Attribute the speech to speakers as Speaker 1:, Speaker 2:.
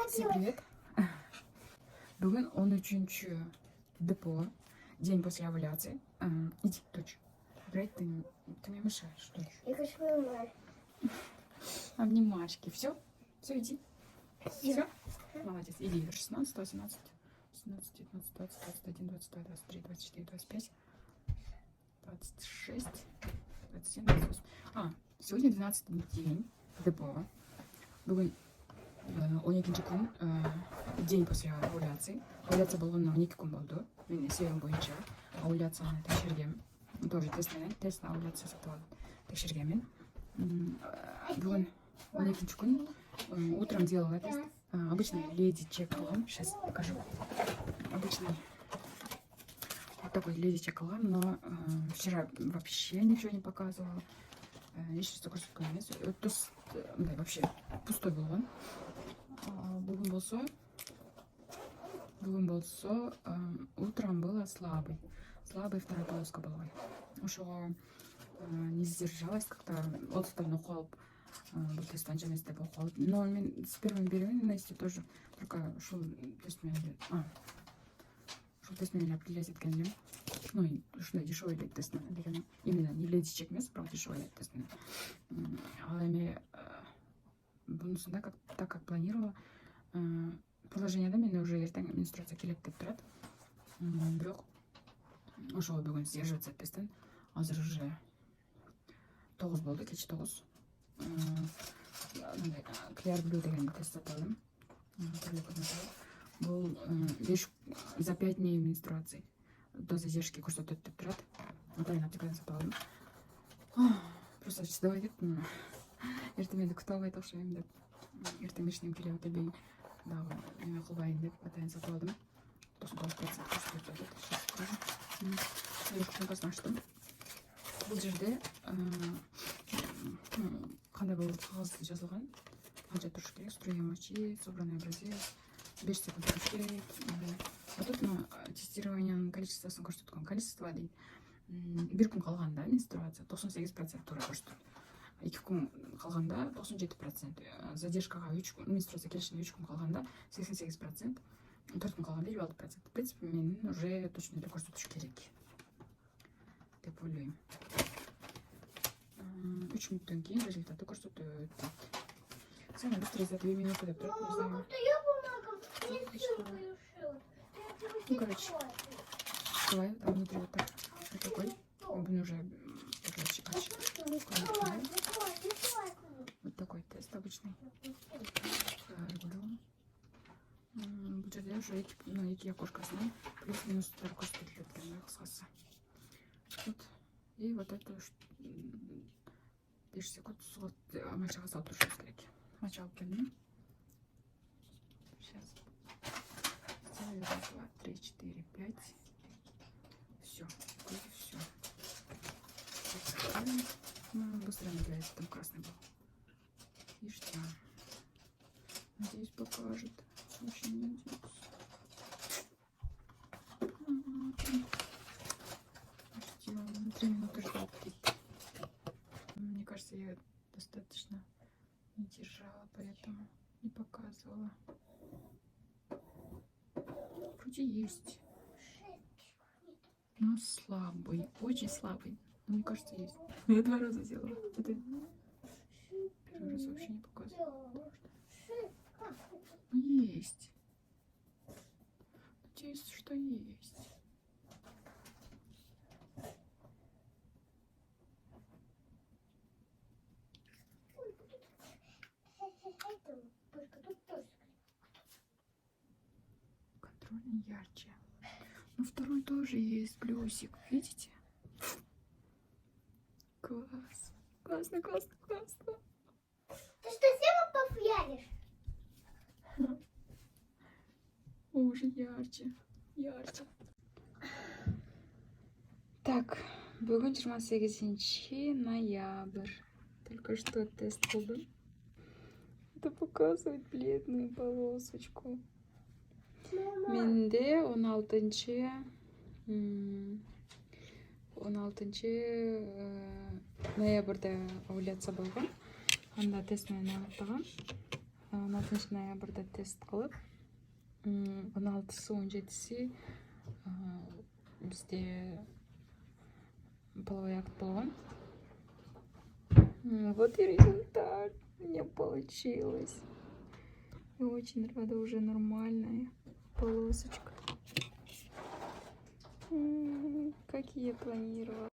Speaker 1: Всем привет! Бүгін 13-ші депо, день после овуляции. Иди, дочь. Брать ты мне мешаешь, дочь.
Speaker 2: Я хочу понимать.
Speaker 1: Обнимашки. Все? Все, иди. Все? Молодец. Иди. 16, 18, 17, 19, 20, 21, 22, 23, 24, 25, 26, 27, 28. Сегодня 12-й день депо. Бүгін 12-ші күн, день после овуляции. Овуляция болғанына 12 күн болды. Мен себебім бойынша овуляцияны тексергем. Тоже тест на овуляция сатып тексергенмін. Бүгін 12-ші күн. Утром делала тест. Обычный леди чек кылгам. Сейчас покажу. Обычный вот такой леди чек кылгам, но вчера вообще ничего не показывала. Еще такой вообще пустой был. Бүгін болсо утром было слабый вторая полоска была. Ошого не сдержалась, как-то от стороны холоп был тесттан және істеп оқып. Но мен с первой беременности тоже только шул тест менен определять еткенмин. Ну и ушундай дешевый тест деген именно не леди чек эмес, бірақ дешевый тест. Ал эми бунусунда так как планировала, положенияда мен уже эртең менструация келет деп турат. Бирок ошого бүгүн сдерживаться этпестен азыр уже 9 болду, кече 9. Clear Blue деген тест сатып алдым. Бул за 5 дней менструации до задержки көрсөтөт деп турат. Атайын аптекадан сатып алдым. Просто чыдабай кеттим. Эртең менде күтүп албайт окшойм деп. Эртең ишинем келип атабей дагы эме кылбайын деп атайын сатып алдым. 99% көрсөтөт деп. Кнопкасын ачтым. Бул жерде кандай болуп кагазда жазылган. Канча туруш керек, струя мочи, собранный образец, 5 секунд туруш керек. А тут тестированиянын количествосын көрсөткөн. Количество дейт. 1 күн калганда менструация 98% туура көрсөтөт. 2 күн калганда 97%. Задержкага 3 күн, менструация келишине 3 күн калганда 88%. 4 күн калганда 56%. В принципе, менин уже точно эле көрсөтүш керек деп ойлойм. 3 мүнөттөн кийин результаты көрсөтөт. Самое быстрое за 2 минуты деп турат. Ну, короче, давай, там внутри вот так. Вот такой. Он уже вот такой тест обычный. Бұл жерде уже екі окошкасынан плюс-минус көрсетіледі екен қысқасы. И вот это 5 секунд мочаға салып тұрушымыз керек. Моча алып келдім. Сейчас. Сделаю 1, 2, 3, 4, 5. Все. Все. Быстро набирается, там красный был. И что? Надеюсь, покажет. Очень надеюсь. Ждем. 3 минуты ждать. Мне кажется, я достаточно не держала, поэтому не показывала. Вроде есть. Но слабый. Очень слабый. Но мне кажется, есть. Я 2 раза сделала. Это первый раз вообще не показывала. Есть. Надеюсь, что есть. Контрольный ярче. Но второй тоже есть плюсик. Видите? Класс. Классно, классно, классно.
Speaker 2: Ты что, Сема пофлянешь?
Speaker 1: Уже ярче. Так, бүгін 28 ноябрь. Только что тест был. Это показывает бледную полосочку. Менде 16 ноябрьда овуляция болгон. Анда тест менен анықтагам. 16 ноябрьда тест қылып 16-сы 17-си бізде половой акт болған. Вот и результат. У меня получилось. Я очень рада, уже нормальная полосочка. Как я планировала.